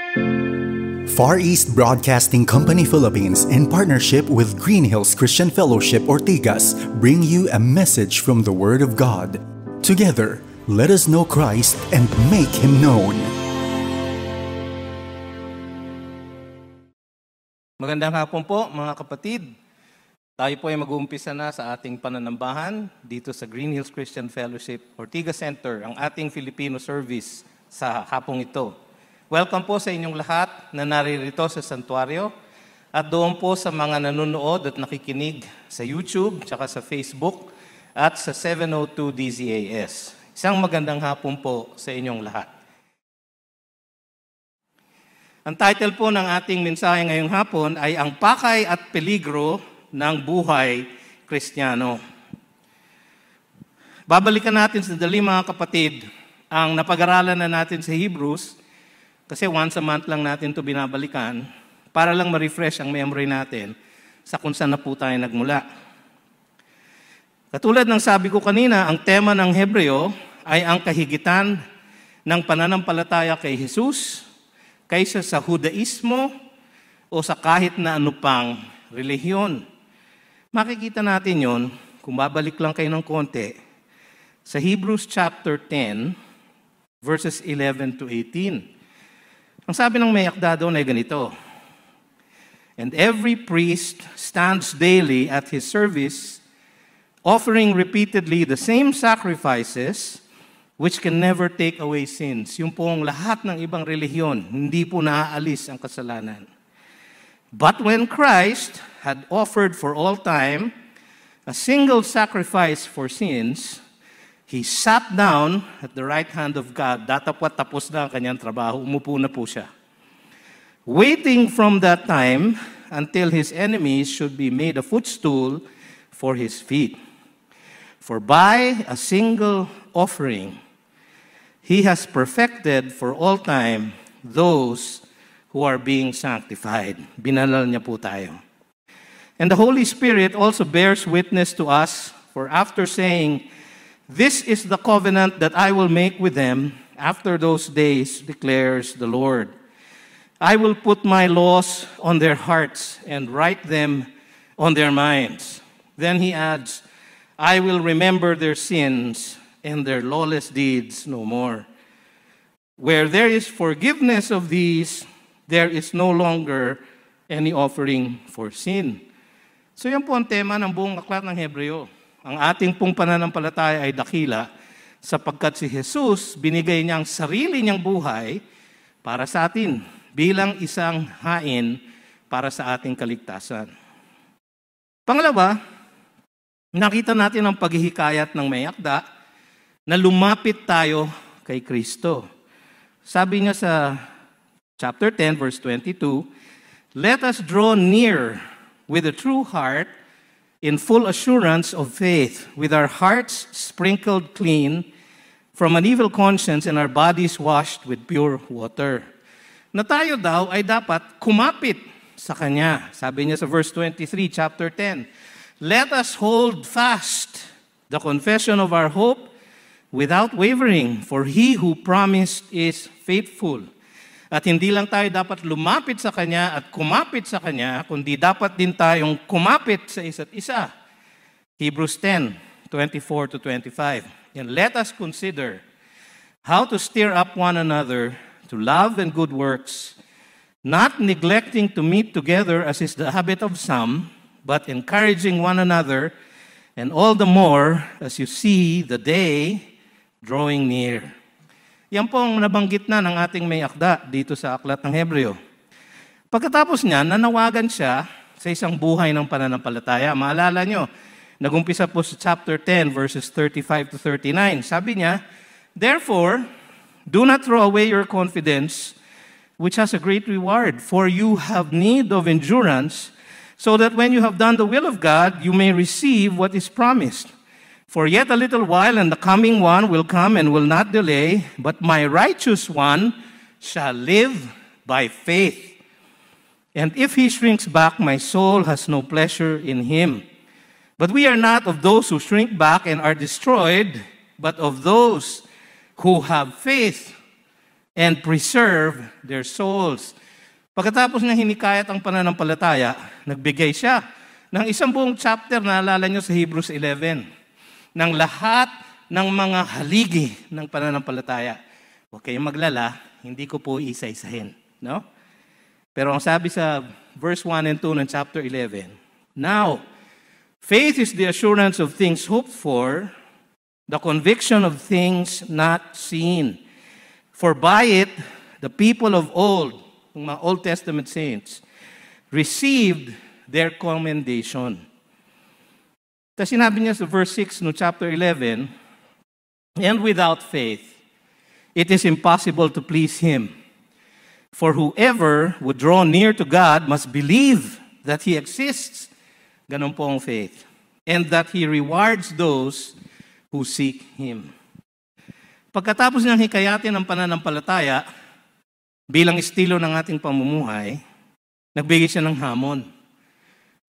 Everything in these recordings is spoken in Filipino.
Far East Broadcasting Company Philippines, in partnership with Green Hills Christian Fellowship Ortigas, bring you a message from the Word of God. Together, let us know Christ and make Him known. Magandang hapon po mga kapatid. Tayo po ay mag-uumpisa na sa ating pananambahan dito sa Green Hills Christian Fellowship Ortigas Center, ang ating Filipino service sa hapong ito. Welcome po sa inyong lahat na naririto sa santuario at doon po sa mga nanonood at nakikinig sa YouTube, tsaka sa Facebook at sa 702 DZAS. Isang magandang hapon po sa inyong lahat. Ang title po ng ating mensahe ngayong hapon ay Ang Pakay at Peligro ng Buhay Kristiyano. Babalikan natin sa dali mga kapatid ang napag-aralan na natin sa Hebrews. Kasi once a month lang natin ito binabalikan para lang ma-refresh ang memory natin sa kung saan na po tayo nagmula. Katulad ng sabi ko kanina, ang tema ng Hebreo ay ang kahigitan ng pananampalataya kay Jesus kaysa sa Judaismo o sa kahit na ano pang relihiyon. Makikita natin yon kung babalik lang kayo ng konti sa Hebrews chapter 10, verses 11 to 18. Ang sabi ng may akda doon ay ganito, And every priest stands daily at his service, offering repeatedly the same sacrifices, which can never take away sins. Yung pong lahat ng ibang relihiyon, hindi po naaalis ang kasalanan. But when Christ had offered for all time a single sacrifice for sins, He sat down at the right hand of God. Datapwat tapos na ang kanyang trabaho. Umupo na po siya. Waiting from that time until His enemies should be made a footstool for His feet. For by a single offering, He has perfected for all time those who are being sanctified. Binalal niya po tayo. And the Holy Spirit also bears witness to us, for after saying, This is the covenant that I will make with them after those days, declares the Lord. I will put my laws on their hearts and write them on their minds. Then he adds, I will remember their sins and their lawless deeds no more. Where there is forgiveness of these, there is no longer any offering for sin. So yan po ang tema ng buong aklat ng Hebreo. Ang ating pong pananampalataya ay dakila sapagkat si Jesus binigay niya ang sarili niyang buhay para sa atin bilang isang hain para sa ating kaligtasan. Pangalawa, nakita natin ang paghihikayat ng may akda na lumapit tayo kay Kristo. Sabi niya sa chapter 10 verse 22, Let us draw near with a true heart in full assurance of faith, with our hearts sprinkled clean from an evil conscience and our bodies washed with pure water. Na tayo daw ay dapat kumapit sa Kanya. Sabi niya sa verse 23, chapter 10, Let us hold fast the confession of our hope without wavering, for He who promised is faithful. At hindi lang tayo dapat lumapit sa Kanya at kumapit sa Kanya, kundi dapat din tayong kumapit sa isa't isa. Hebrews 10, 24 to 25. And let us consider how to stir up one another to love and good works, not neglecting to meet together as is the habit of some, but encouraging one another, and all the more as you see the day drawing near. Yan po ang nabanggit na ng ating may akda dito sa aklat ng Hebreo. Pagkatapos niya, nanawagan siya sa isang buhay ng pananampalataya. Maalala nyo, nagumpisa po sa chapter 10, verses 35 to 39. Sabi niya, Therefore, do not throw away your confidence, which has a great reward, for you have need of endurance, so that when you have done the will of God, you may receive what is promised. For yet a little while, and the coming one will come and will not delay, but my righteous one shall live by faith. And if he shrinks back, my soul has no pleasure in him. But we are not of those who shrink back and are destroyed, but of those who have faith and preserve their souls. Pagkatapos niya hinikayat ang pananampalataya, nagbigay siya ng isang buong chapter, naalala nyo sa Hebrews 11, ng lahat ng mga haligi ng pananampalataya. Huwag kayong maglala, hindi ko po isa-isahin. No? Pero ang sabi sa verse 1 and 2 ng chapter 11, now, faith is the assurance of things hoped for, the conviction of things not seen. For by it, the people of old, mga Old Testament saints, received their commendation. Tapos sinabi niya sa verse 6 no chapter 11, and without faith, it is impossible to please Him. For whoever would draw near to God must believe that He exists, ganun po ang faith, and that He rewards those who seek Him. Pagkatapos niyang hikayatin ang pananampalataya, bilang estilo ng ating pamumuhay, nagbigay siya ng hamon.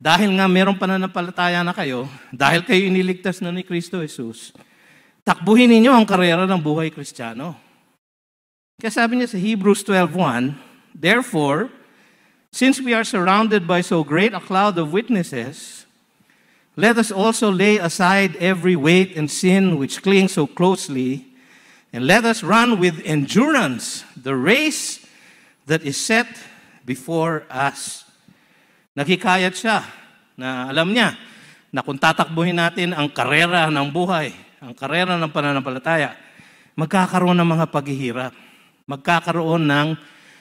Dahil nga mayroong pananampalataya na kayo, dahil kayo iniligtas na ni Kristo Jesus, takbuhin ninyo ang karera ng buhay Kristiyano. Kaya sabi niya sa Hebrews 12:1, therefore, since we are surrounded by so great a cloud of witnesses, let us also lay aside every weight and sin which clings so closely, and let us run with endurance the race that is set before us. Naghikayat siya na alam niya na kung tatakbuhin natin ang karera ng buhay, ang karera ng pananampalataya, magkakaroon ng mga paghihirap, magkakaroon ng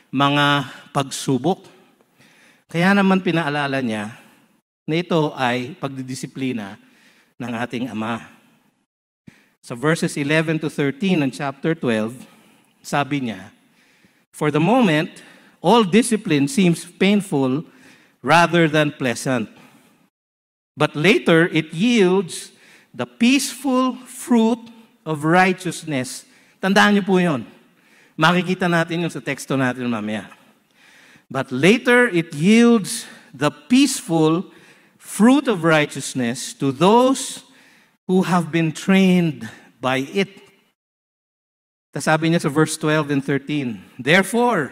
mga pagsubok. Kaya naman pinaalala niya na ito ay pagdidisiplina ng ating Ama. Sa verses 11 to 13 ng chapter 12, sabi niya, for the moment, all discipline seems painful rather than pleasant. But later, it yields the peaceful fruit of righteousness. Tandaan niyo po yun. Makikita natin yun sa teksto natin mamaya. But later, it yields the peaceful fruit of righteousness to those who have been trained by it. Sabi niya sa verse 12 and 13, therefore,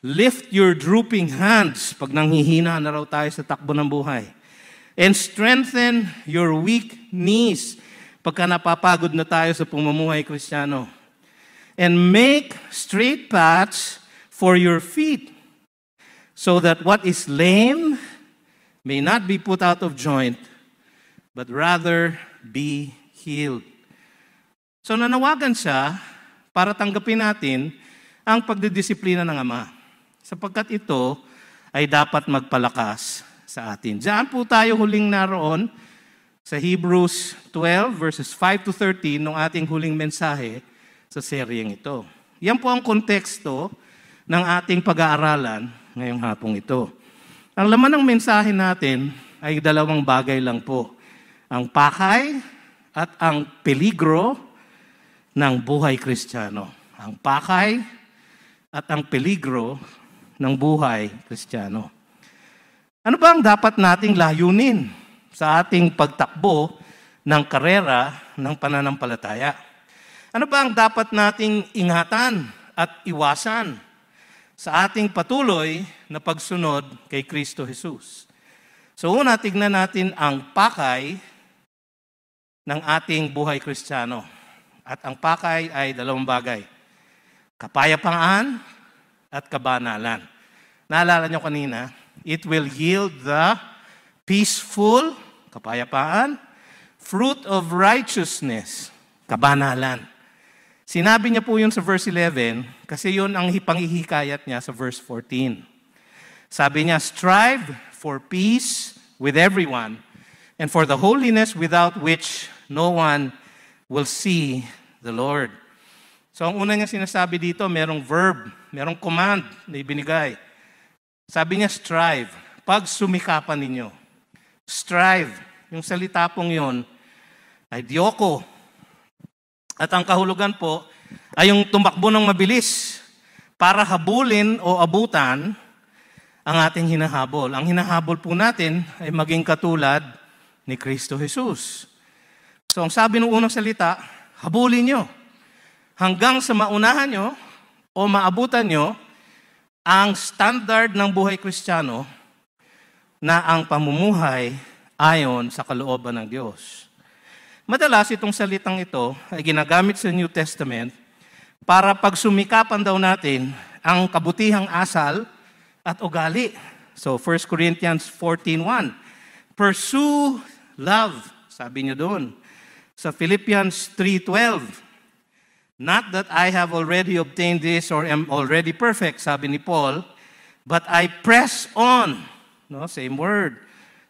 lift your drooping hands, pag nanghihina na raw tayo sa takbo ng buhay, and strengthen your weak knees, pagka napapagod na tayo sa pamumuhay Kristiyano, and make straight paths for your feet, so that what is lame may not be put out of joint, but rather be healed. So nanawagan siya para tanggapin natin ang pagdidisiplina ng Ama, sapagkat ito ay dapat magpalakas sa atin. Diyan po tayo huling naroon sa Hebrews 12 verses 5 to 13 ng ating huling mensahe sa seryeng ito. Yan po ang konteksto ng ating pag-aaralan ngayong hapong ito. Ang laman ng mensahe natin ay dalawang bagay lang po. Ang pakay at ang peligro ng buhay Kristiyano. Ang pakay at ang peligro ng buhay Kristiyano. Ano ba ang dapat nating layunin sa ating pagtakbo ng karera ng pananampalataya? Ano ba ang dapat nating ingatan at iwasan sa ating patuloy na pagsunod kay Kristo Jesus? So una, tignan natin ang pakay ng ating buhay Kristiyano. At ang pakay ay dalawang bagay. Kapayapaan at kabanalan. Naalala nyo kanina, it will yield the peaceful, kapayapaan, fruit of righteousness, kabanalan. Sinabi niya po yun sa verse 11 kasi yun ang panghihikayat niya sa verse 14. Sabi niya, strive for peace with everyone and for the holiness without which no one will see the Lord. So ang una niya sinasabi dito, merong verb, merong command na ibinigay. Sabi niya, strive. Pagsumikapan ninyo. Strive. Yung salita pong yun ay dioko. At ang kahulugan po ay yung tumakbo ng mabilis para habulin o abutan ang ating hinahabol. Ang hinahabol po natin ay maging katulad ni Kristo Jesus. So ang sabi ng unang salita, habulin nyo. Hanggang sa maunahan nyo o maabutan nyo ang standard ng buhay Kristiyano na ang pamumuhay ayon sa kalooban ng Diyos. Madalas itong salitang ito ay ginagamit sa New Testament para pagsumikapan daw natin ang kabutihang asal at ugali. So 1 Corinthians 14:1, pursue love, sabi niya doon. Sa Philippians 3:12, not that I have already obtained this or am already perfect, sabi ni Paul, but I press on. No, same word.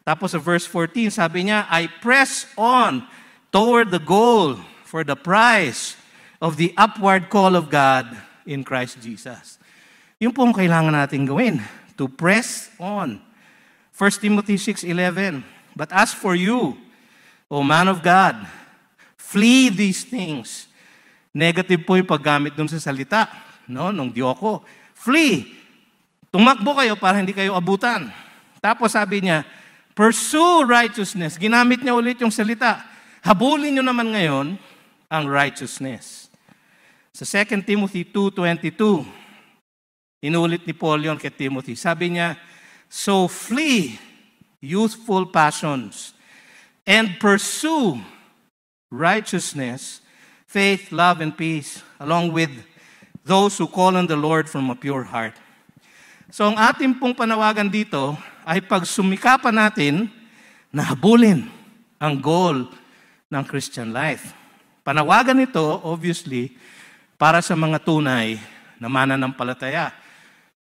Tapos sa verse 14, sabi niya, I press on toward the goal for the prize of the upward call of God in Christ Jesus. Yun po ang kailangan natin gawin, to press on. 1 Timothy 6:11, but as for you, O man of God, flee these things. Negative po yung paggamit dun sa salita, no, nung Diyoko. Flee. Tumakbo kayo para hindi kayo abutan. Tapos sabi niya, pursue righteousness. Ginamit niya ulit yung salita. Habulin nyo naman ngayon ang righteousness. Sa 2 Timothy 2:22, inulit ni Paul yun kay Timothy. Sabi niya, so flee youthful passions and pursue righteousness, faith, love, and peace, along with those who call on the Lord from a pure heart. So ang ating pong panawagan dito ay pagsumikapan natin na habulin ang goal ng Christian life. Panawagan ito, obviously, para sa mga tunay na mananampalataya.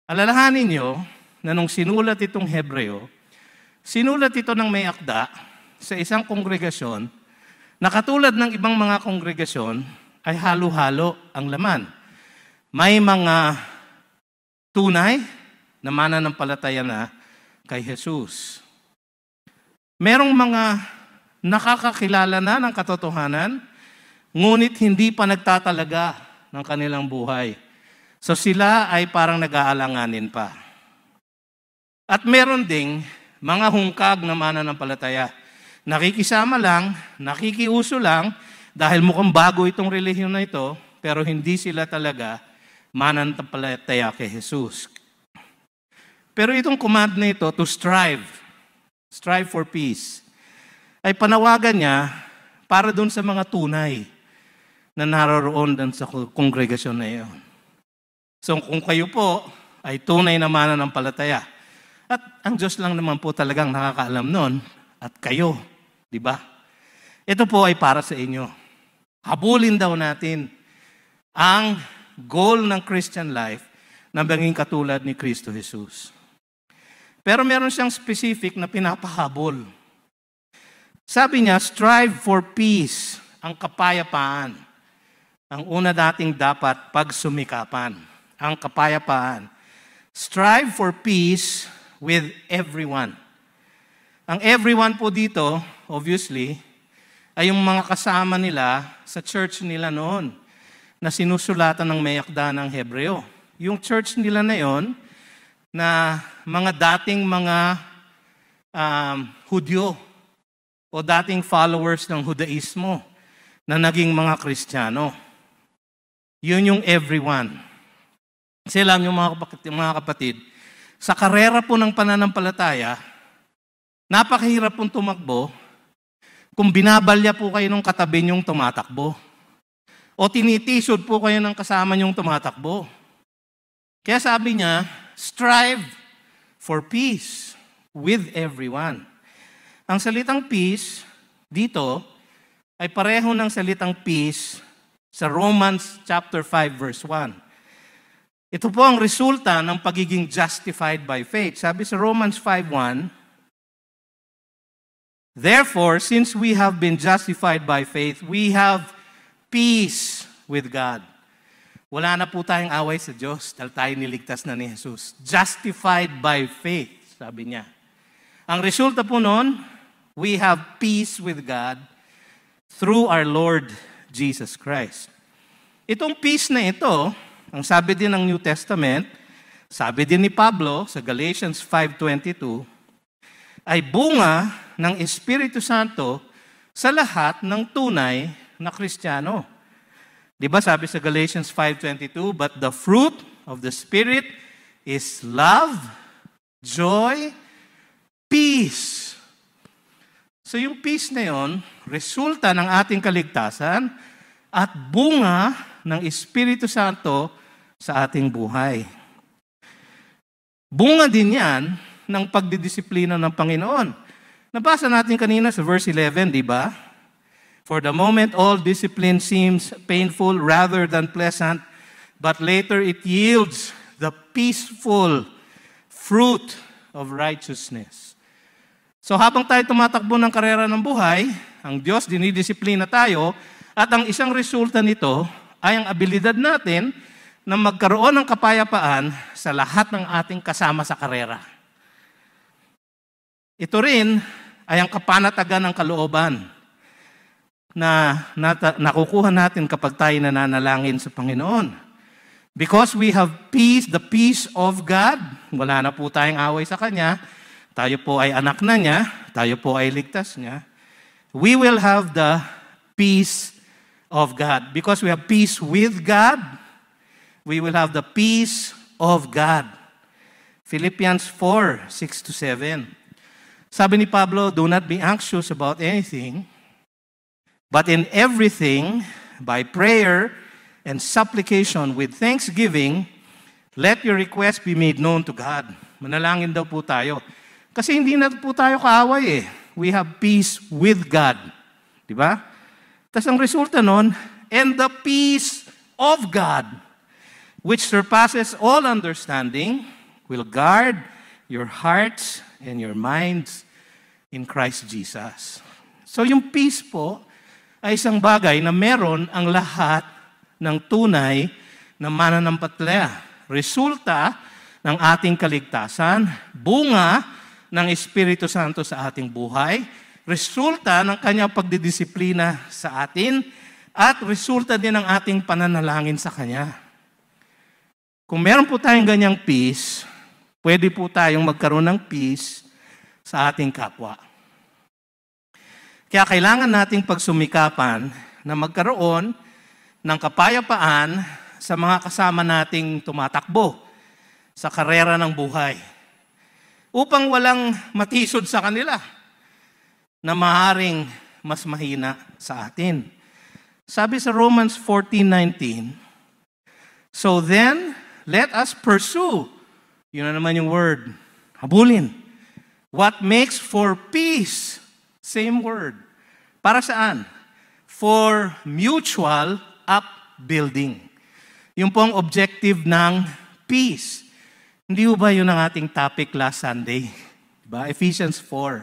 Alalahanin niyo na nung sinulat itong Hebreo, sinulat ito ng may akda sa isang kongregasyon na katulad ng ibang mga kongregasyon ay halo-halo ang laman. May mga tunay na mananampalataya na kay Jesus. Merong mga nakakakilala na ng katotohanan, ngunit hindi pa nagtatalaga ng kanilang buhay. So sila ay parang nag-aalanganin pa. At meron ding mga hungkag na mananampalataya. Nakikisama lang, nakikiuso lang, dahil mukhang bago itong relihiyon na ito, pero hindi sila talaga mananampalataya kay Jesus. Pero itong command na ito, to strive for peace, ay panawagan niya para doon sa mga tunay na naroroon doon sa kongregasyon na iyon. So kung kayo po ay tunay na mananampalataya, at ang Diyos lang naman po talagang nakakaalam nun, at kayo, di ba? Ito po ay para sa inyo. Habulin daw natin ang goal ng Christian life na maging katulad ni Kristo Jesus. Pero meron siyang specific na pinapahabol. Sabi niya, strive for peace, ang kapayapaan. Ang una dating dapat pagsumikapan, ang kapayapaan. Strive for peace with everyone. Ang everyone po dito, obviously, ay yung mga kasama nila sa church nila noon na sinusulatan ng may akda ng Hebreo. Yung church nila na yon na mga dating mga Hudyo o dating followers ng Judaismo na naging mga Kristiyano. Yun yung everyone. Kasi alam nyo mga kapatid, sa karera po ng pananampalataya, napakahirap pong tumakbo kung binabalya po kayo ng katabi niyong tumatakbo. O tinitisod po kayo ng kasama niyong tumatakbo. Kaya sabi niya, strive for peace with everyone. Ang salitang peace dito ay pareho ng salitang peace sa Romans chapter 5 verse 1. Ito po ang resulta ng pagiging justified by faith. Sabi sa Romans 5:1, therefore, since we have been justified by faith, we have peace with God. Wala na po tayong away sa Diyos dahil tayo niligtas na ni Jesus. Justified by faith, sabi niya. Ang resulta po noon, we have peace with God through our Lord Jesus Christ. Itong peace na ito, ang sabi din ng New Testament, sabi din ni Pablo sa Galatians 5:22, ay bunga ng Espiritu Santo sa lahat ng tunay na Kristiyano. Di ba sabi sa Galatians 5:22, but the fruit of the Spirit is love, joy, peace. So yung peace na yun, resulta ng ating kaligtasan at bunga ng Espiritu Santo sa ating buhay. Bunga din yan ng pagdidisiplina ng Panginoon. Nabasa natin kanina sa verse 11, di ba? For the moment, all discipline seems painful rather than pleasant, but later it yields the peaceful fruit of righteousness. So habang tayo tumatakbo ng karera ng buhay, ang Diyos dinidisiplina tayo, at ang isang resulta nito ay ang abilidad natin na magkaroon ng kapayapaan sa lahat ng ating kasama sa karera. Ito rin ay ang kapanatagan ng kalooban na nakukuha natin kapag tayo nananalangin sa Panginoon. Because we have peace, the peace of God, wala na po tayong away sa Kanya, tayo po ay anak na niya, tayo po ay ligtas niya, we will have the peace of God. Because we have peace with God, we will have the peace of God. Philippians 4:6-7. Sabi ni Pablo, do not be anxious about anything, but in everything, by prayer and supplication with thanksgiving, let your requests be made known to God. Manalangin daw po tayo. Kasi hindi na po tayo kaaway eh. We have peace with God. Di ba? Tapos ang resulta nun, and the peace of God, which surpasses all understanding, will guard your hearts and your minds in Christ Jesus. So yung peace po ay isang bagay na meron ang lahat ng tunay na mananampalataya. Resulta ng ating kaligtasan, bunga ng Espiritu Santo sa ating buhay, resulta ng kanyang pagdidisiplina sa atin, at resulta din ng ating pananalangin sa Kanya. Kung meron po tayong ganyang peace, pwede po tayong magkaroon ng peace sa ating kapwa. Kaya kailangan nating pagsumikapan na magkaroon ng kapayapaan sa mga kasama nating tumatakbo sa karera ng buhay upang walang matisod sa kanila na maaaring mas mahina sa atin. Sabi sa Romans 14:19, so then, let us pursue, yun na naman yung word, habulin, what makes for peace, same word. Para saan? For mutual upbuilding. Yung pong objective ng peace. Hindi ba yun ang ating topic last Sunday? Diba? Ephesians 4,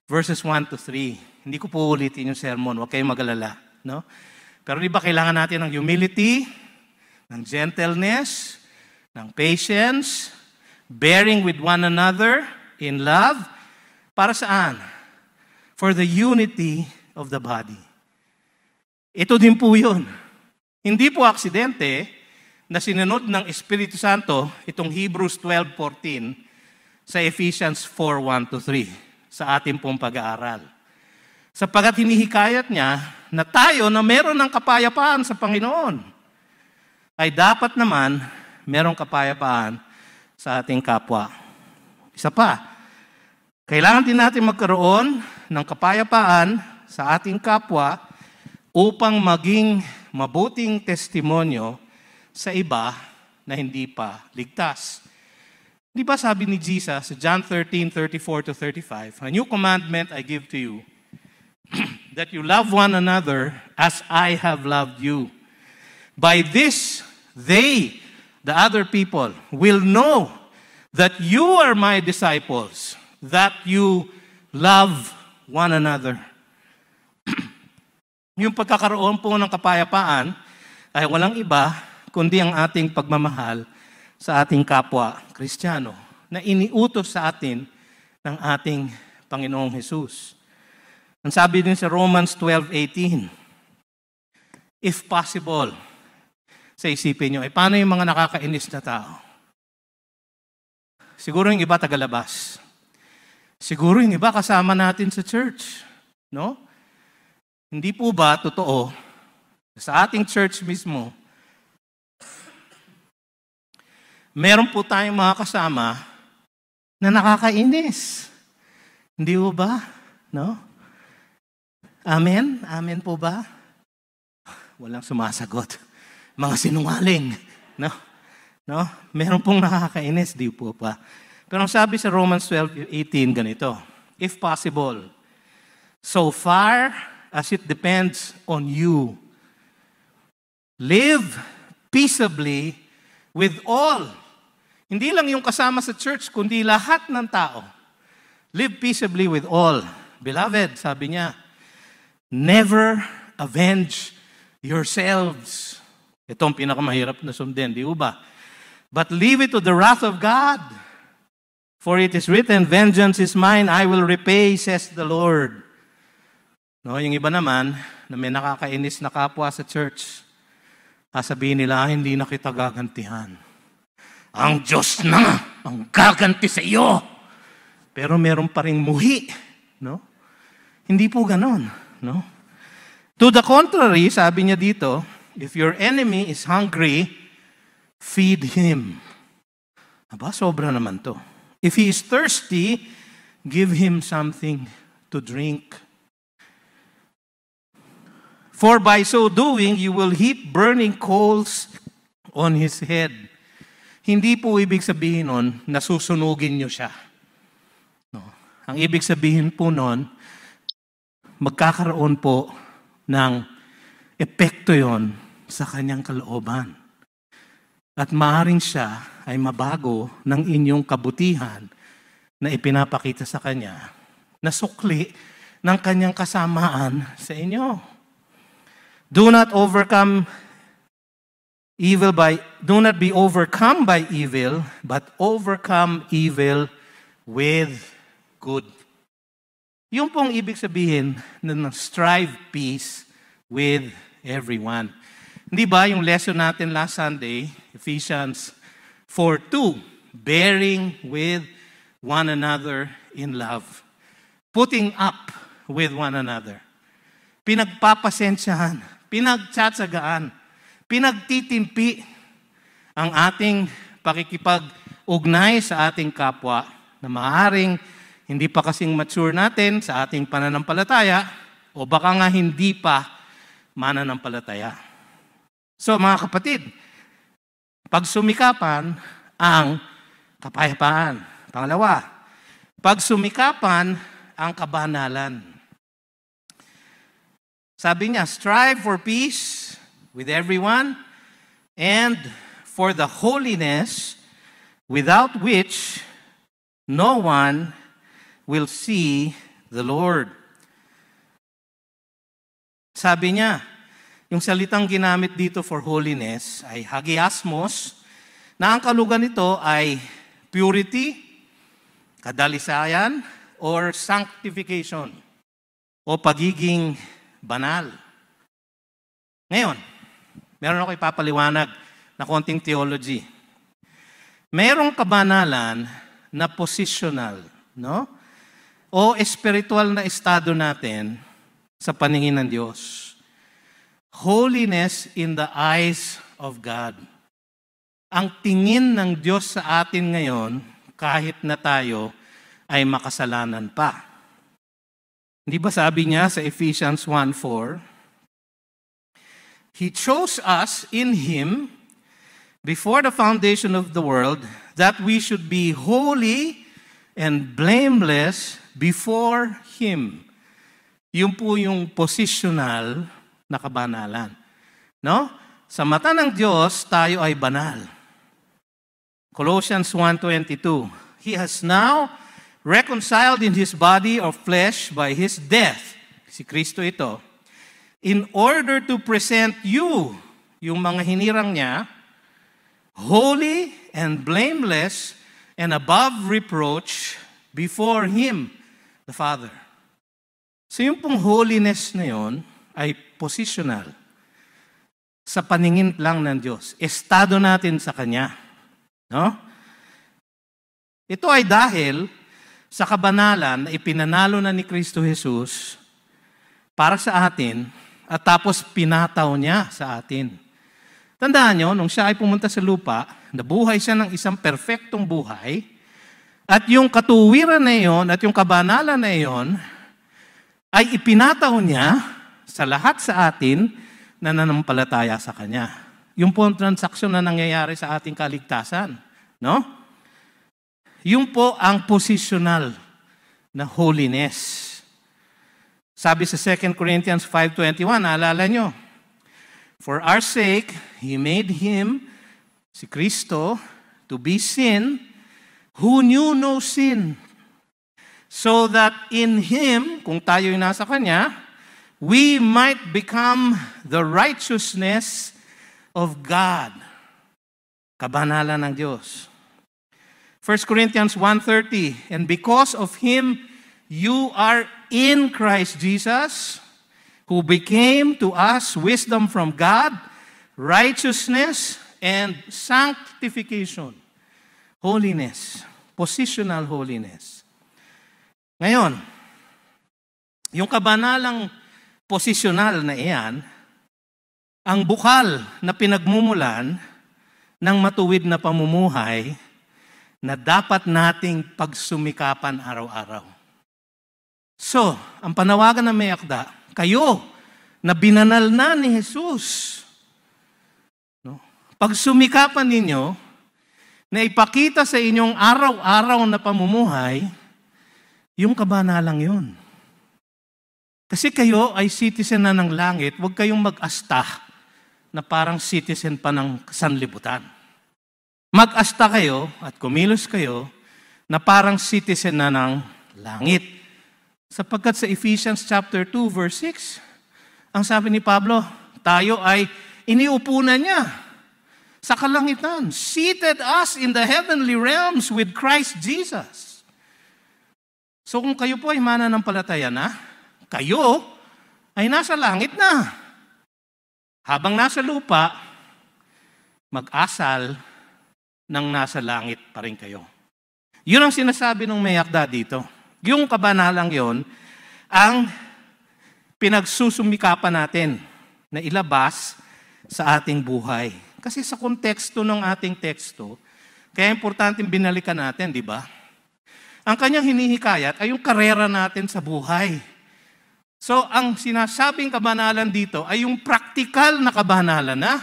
verses 1-3. Hindi ko po ulitin yung sermon, huwag kayong mag-alala. No? Pero di ba kailangan natin ng humility, ng gentleness, ng patience, bearing with one another in love. Para saan? For the unity of the body. Ito din po yun. Hindi po aksidente na sinunod ng Espiritu Santo itong Hebrews 12:14 sa Ephesians 4:1-3 sa ating pong pag-aaral. Sapagkat hinihikayat niya na tayo na meron ng kapayapaan sa Panginoon, ay dapat naman merong kapayapaan sa ating kapwa. Isa pa, kailangan din natin magkaroon ng kapayapaan sa ating kapwa upang maging mabuting testimonyo sa iba na hindi pa ligtas. Di ba sabi ni Jesus sa John 13:34-35, a new commandment I give to you, that you love one another as I have loved you. By this, they, the other people, will know that you are my disciples, that you love one another. Yung pagkakaroon po ng kapayapaan ay walang iba kundi ang ating pagmamahal sa ating kapwa Kristiyano na iniutos sa atin ng ating Panginoong Hesus. Ang sabi din sa Romans 12:18, if possible, sa isipin nyo, paano yung mga nakakainis na tao? Siguro yung iba tagalabas. Siguro yung iba kasama natin sa church. No? Hindi po ba totoo, Sa ating church mismo, meron po tayong mga kasama na nakakainis. Hindi po ba? No? Amen? Amen po ba? Walang sumasagot. Mga sinungaling. No? No? Meron pong nakakainis, di po pa. Pero ang sabi sa Romans 12:18, ganito, if possible, so far as it depends on you, live peaceably with all. Hindi lang yung kasama sa church, kundi lahat ng tao. Live peaceably with all. Beloved, sabi niya, never avenge yourselves. Ito ang pinakamahirap na sundin, di ba? But leave it to the wrath of God. For it is written, vengeance is mine, I will repay, says the Lord. No, yung iba naman, na may nakakainis na kapwa sa church, sabihin nila, hindi na kita gagantihan. Ang Diyos na ang gaganti sa iyo. Pero meron pa ring muhi. No? Hindi po ganon. No? To the contrary, sabi niya dito, if your enemy is hungry, feed him. Aba, sobra naman to. If he is thirsty, give him something to drink. For by so doing, you will heap burning coals on his head. Hindi po ibig sabihin nun, nasusunugin niyo siya. No. Ang ibig sabihin po nun, magkakaroon po ng epekto yon sa kanyang kalooban. At maaaring siya ay mabago ng inyong kabutihan na ipinapakita sa kanya na sukli ng kanyang kasamaan sa inyo. Do not be overcome by evil, but overcome evil with good. Yung pong ibig sabihin na strive peace with everyone. Hindi ba yung lesson natin last Sunday, Ephesians 4:2, bearing with one another in love. Putting up with one another. Pinagpapasensyahan, pinagtsatsagaan, pinagtitimpi ang ating pakikipag-ugnay sa ating kapwa na maaaring hindi pa kasing mature natin sa ating pananampalataya o baka nga hindi pa mananampalataya. So mga kapatid, pagsumikapan ang kapayapaan. Pangalawa, pagsumikapan ang kabanalan. Sabi niya, strive for peace with everyone and for the holiness without which no one will see the Lord. Sabi niya, yung salitang ginamit dito for holiness ay hagiasmos, na ang kalugan nito ay purity, kadalisayan, or sanctification, o pagiging banal. Ngayon, meron ako ipapaliwanag na konting theology. Merong kabanalan na positional, no? O espiritual na estado natin sa paningin ng Diyos. Holiness in the eyes of God. Ang tingin ng Diyos sa atin ngayon, kahit na tayo ay makasalanan pa. Hindi ba sabi niya sa Ephesians 1:4, He chose us in Him before the foundation of the world that we should be holy and blameless before Him. Yun po yung positional na kabanalan. No? Sa mata ng Diyos, tayo ay banal. Colossians 1:22, He has now reconciled in His body of flesh by His death, si Kristo ito, in order to present you, yung mga hinirang niya, holy and blameless and above reproach before Him, the Father. So yung pong holiness na yun ay positional. Sa paningin lang ng Diyos. Estado natin sa Kanya. No? Ito ay dahil sa kabanalan na ipinanalo na ni Kristo Jesus para sa atin At tapos pinataw niya sa atin. Tandaan nyo, nung siya ay pumunta sa lupa, nabuhay siya ng isang perfectong buhay, at yung katuwiran na iyon at yung kabanalan na iyon ay ipinataw niya sa lahat sa atin na nanampalataya sa Kanya. Yung po ang transaksyon na nangyayari sa ating kaligtasan. No? Yung po ang positional na holiness. Sabi sa 2 Corinthians 5:21, naalala nyo, for our sake, He made Him, si Kristo, to be sin, who knew no sin, so that in Him, kung tayo'y nasa Kanya, we might become the righteousness of God. Kabanalan ng Diyos. 1 Corinthians 1:30, and because of Him, you are in Christ Jesus, who became to us wisdom from God, righteousness, and sanctification. Holiness. Positional holiness. Ngayon, yung kabanalang posisyonal na iyan, ang bukal na pinagmumulan ng matuwid na pamumuhay na dapat nating pagsumikapan araw-araw. So, ang panawagan ng may akda, kayo na binanal na ni Jesus, no? Pagsumikapan ninyo na ipakita sa inyong araw-araw na pamumuhay, yung kabanalang yun. Kasi kayo ay citizen na ng langit, huwag kayong mag-asta na parang citizen pa ng sanlibutan. Mag-asta kayo at kumilos kayo na parang citizen na ng langit. Sapagkat sa Ephesians chapter 2 verse 6, ang sabi ni Pablo, tayo ay iniupo na niya sa kalangitan. Seated us in the heavenly realms with Christ Jesus. So kung kayo po ay mananampalataya na, kayo ay nasa langit na. Habang nasa lupa, mag-asal ng nasa langit pa rin kayo. Yun ang sinasabi ng may akda dito. Yung kabanalang yon ang pinagsusumikapan natin na ilabas sa ating buhay. Kasi sa konteksto ng ating teksto, kaya importante binalikan natin, di ba? Ang kanyang hinihikayat ay yung karera natin sa buhay. So, ang sinasabing kabanalan dito ay yung praktikal na kabanalan na,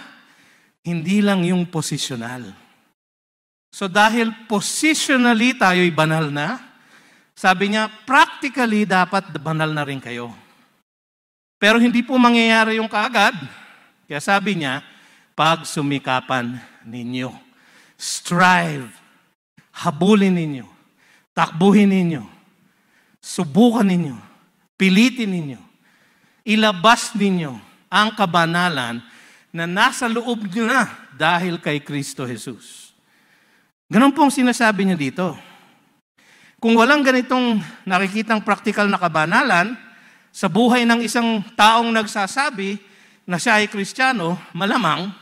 hindi lang yung posisyonal. So, dahil positionally tayo'y banal na, sabi niya, practically dapat banal na rin kayo. Pero hindi po mangyayari yung kaagad. Kaya sabi niya, pagsumikapan ninyo. Strive. Habulin ninyo. Takbuhin ninyo. Subukan ninyo. Pilitin ninyo. Ilabas ninyo ang kabanalan na nasa loob niyo na dahil kay Kristo Jesus. Ganun pong sinasabi niya dito. Kung walang ganitong nakikitang praktikal na kabanalan sa buhay ng isang taong nagsasabi na siya ay Kristiyano, malamang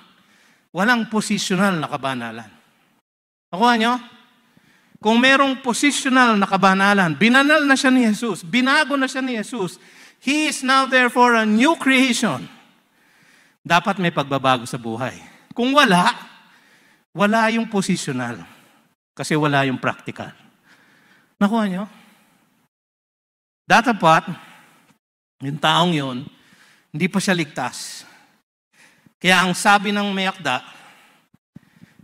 walang positional na kabanalan. Nakuha nyo? Kung merong positional na kabanalan, binanal na siya ni Jesus, binago na siya ni Jesus, He is now therefore a new creation. Dapat may pagbabago sa buhay. Kung wala yung positional. Kasi wala yung practical. Nakuha nyo? Datapat, yung taong yun, hindi pa siya ligtas. Kaya ang sabi ng may akda,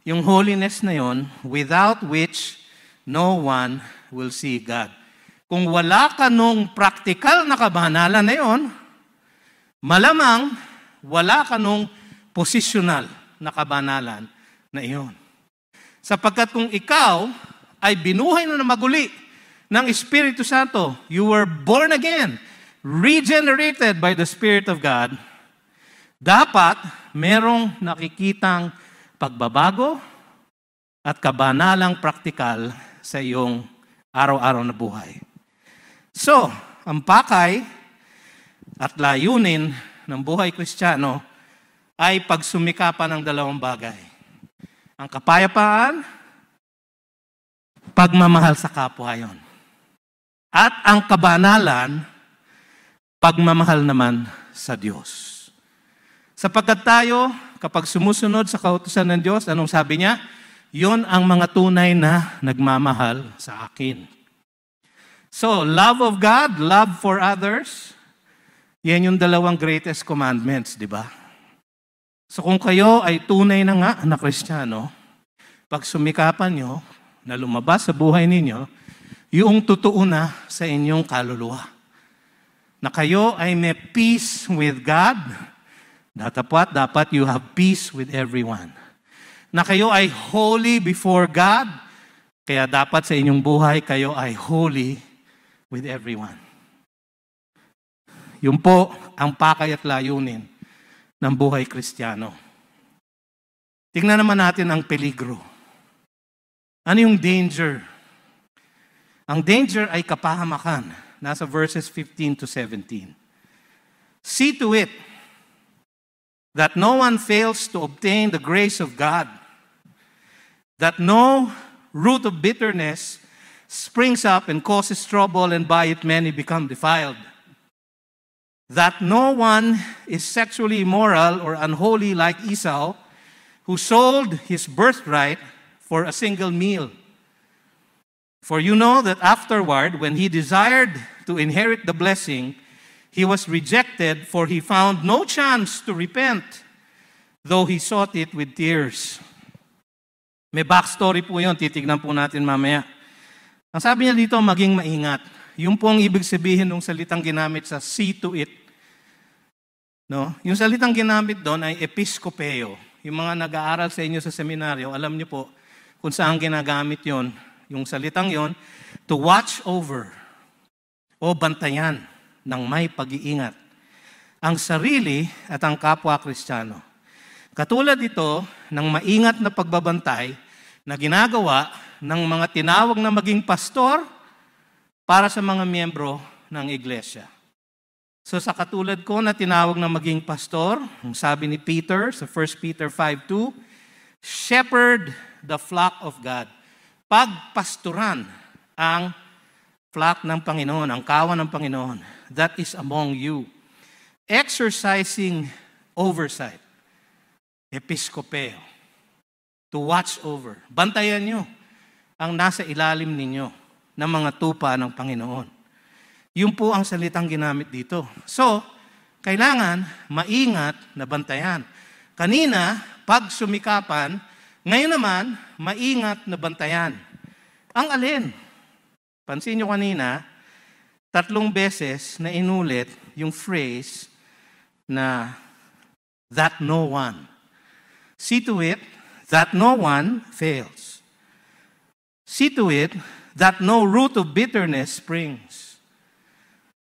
yung holiness na yun, without which no one will see God. Kung wala ka nung practical na kabanalan na yun, malamang wala ka nung positional na kabanalan na iyon. Sapagkat kung ikaw ay binuhay na maguli ng Espiritu Santo, you were born again, regenerated by the Spirit of God, dapat merong nakikitang pagbabago at kabanalang praktikal sa iyong araw-araw na buhay. So, ang pakay at layunin ng buhay Kristiyano ay pagsumikapan ng dalawang bagay. Ang kapayapaan, pagmamahal sa kapwa yon. At ang kabanalan pagmamahal naman sa Diyos. Sapagkat tayo, kapag sumusunod sa kautusan ng Diyos, anong sabi niya? Yon ang mga tunay na nagmamahal sa akin. So, love of God, love for others, yan yung dalawang greatest commandments, di ba? So kung kayo ay tunay na nga na Kristiyano, pag sumikapan nyo na lumabas sa buhay ninyo, yung totoo na sa inyong kaluluwa. Na kayo ay may peace with God, dapat you have peace with everyone. Na kayo ay holy before God, kaya dapat sa inyong buhay kayo ay holy with everyone. Yun po ang pakay at layunin ng buhay Kristiyano. Tingnan naman natin ang peligro. Ano yung danger? Ang danger ay kapahamakan. Nasa verses 15 to 17. See to it that no one fails to obtain the grace of God, that no root of bitterness springs up and causes trouble, and by it many become defiled. That no one is sexually immoral or unholy like Esau, who sold his birthright for a single meal. For you know that afterward, when he desired to inherit the blessing, he was rejected, for he found no chance to repent, though he sought it with tears. May backstory po yun, titignan po natin mamaya. Ang sabi niya dito, maging maingat. Yung po ang ibig sabihin ng salitang ginamit sa see to it. No? Yung salitang ginamit doon ay episkopeo. Yung mga nag-aaral sa inyo sa seminaryo, alam niyo po kung saan ginagamit yon. Yung salitang yon, to watch over o bantayan ng may pag-iingat ang sarili at ang kapwa Kristiyano. Katulad ito ng maingat na pagbabantay na ginagawa ng mga tinawag na maging pastor para sa mga miyembro ng iglesia. So sa katulad ko na tinawag na maging pastor, ang sabi ni Peter sa 1 Peter 5:2, shepherd the flock of God. Pagpasturan ang flock ng Panginoon, ang kawan ng Panginoon, that is among you. Exercising oversight, episkopeo, to watch over. Bantayan nyo ang nasa ilalim ninyo ng mga tupa ng Panginoon. Yun po ang salitang ginamit dito. So, kailangan maingat na bantayan. Kanina, pag sumikapan, ngayon naman, maingat na bantayan. Ang alin? Pansin nyo kanina, 3 beses na inulit yung phrase na that no one. See to it that no one fails. See to it that no root of bitterness springs.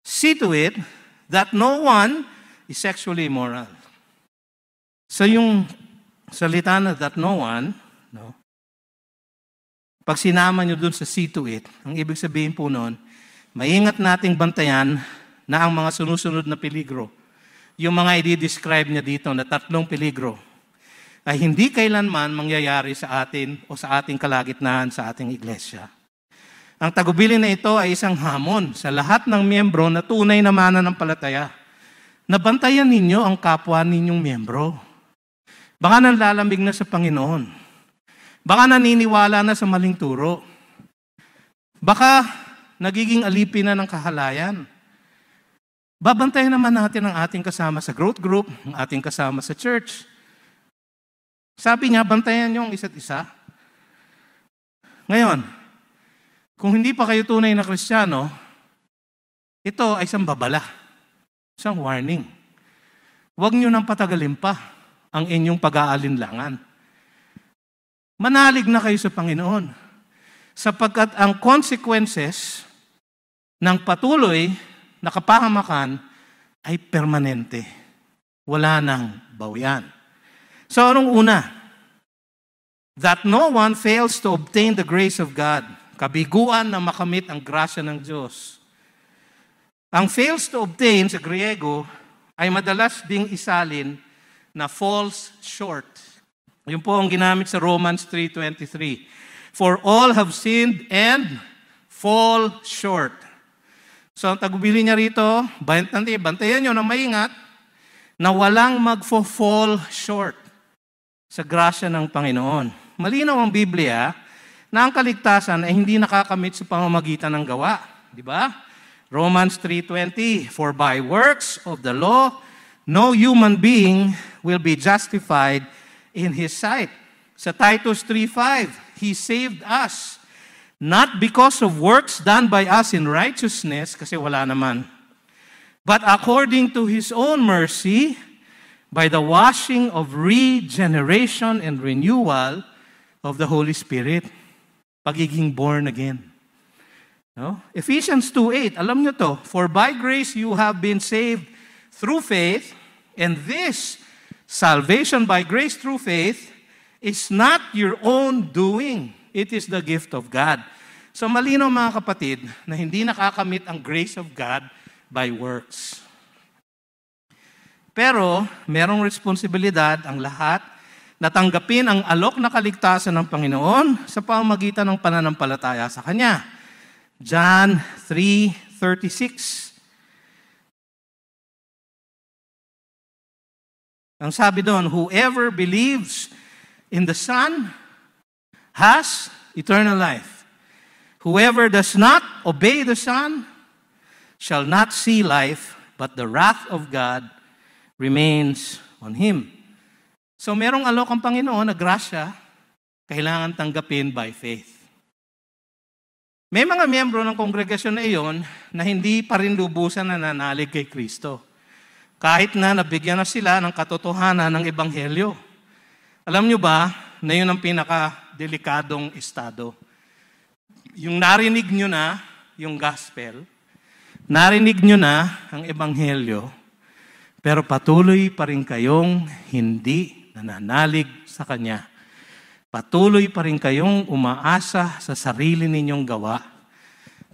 See to it that no one is sexually immoral. So yung salita na that no one, no? Pag sinama nyo dun sa see to it, ang ibig sabihin po nun, maingat nating bantayan na ang mga sunusunod na peligro, yung mga i-describe niya dito na 3 peligro, ay hindi kailanman mangyayari sa atin o sa ating kalagitnaan sa ating iglesia. Ang tagubilin na ito ay isang hamon sa lahat ng miyembro na tunay na mananampalataya. Nabantayan ninyo ang kapwa ninyong miyembro. Baka nanlalamig na sa Panginoon. Baka naniniwala na sa maling turo. Baka nagiging alipin na ng kahalayan. Babantayan naman natin ang ating kasama sa growth group, ang ating kasama sa church. Sabi niya, bantayan niyo ang isa't isa. Ngayon, kung hindi pa kayo tunay na Kristiyano, ito ay isang babala, isang warning. Huwag niyo nang patagalin pa ang inyong pag-aalinlangan. Manalig na kayo sa Panginoon, sapagkat ang consequences ng patuloy na kapahamakan ay permanente. Wala nang bawian. So anong una? That no one fails to obtain the grace of God. Kabiguan na makamit ang grasya ng Diyos. Ang fails to obtain sa Griego ay madalas ding isalin na falls short. Yun po ang ginamit sa Romans 3:23. For all have sinned and fall short. So ang tagubili niya rito, bantayan nyo na maingat na walang magfo-fall short sa grasya ng Panginoon. Malinaw ang Biblia na ang kaligtasan ay hindi nakakamit sa pamamagitan ng gawa. Di ba? Romans 3:20, for by works of the law, no human being will be justified in His sight. Sa Titus 3:5, He saved us, not because of works done by us in righteousness, kasi wala naman, but according to His own mercy, by the washing of regeneration and renewal of the Holy Spirit. Pagiging born again. No? Ephesians 2:8, alam nyo to, for by grace you have been saved through faith, and this salvation by grace through faith is not your own doing. It is the gift of God. So malinaw mga kapatid na hindi nakakamit ang grace of God by works. Pero merong responsibilidad ang lahat na tanggapin ang alok na kaligtasan ng Panginoon sa pamamagitan ng pananampalataya sa Kanya. John 3:36. Ang sabi doon, whoever believes in the Son has eternal life. Whoever does not obey the Son shall not see life, but the wrath of God remains on him. So merong alok ang Panginoon na grasya, kailangan tanggapin by faith. May mga miyembro ng kongregasyon na iyon na hindi pa rin lubusan na nananalig kay Kristo. Kahit na nabigyan na sila ng katotohanan ng Ebanghelyo. Alam nyo ba na yun ang pinaka-delikadong estado? Yung narinig nyo na yung gospel, narinig nyo na ang Ebanghelyo, pero patuloy pa rin kayong hindi nananalig sa Kanya. Patuloy pa rin kayong umaasa sa sarili ninyong gawa.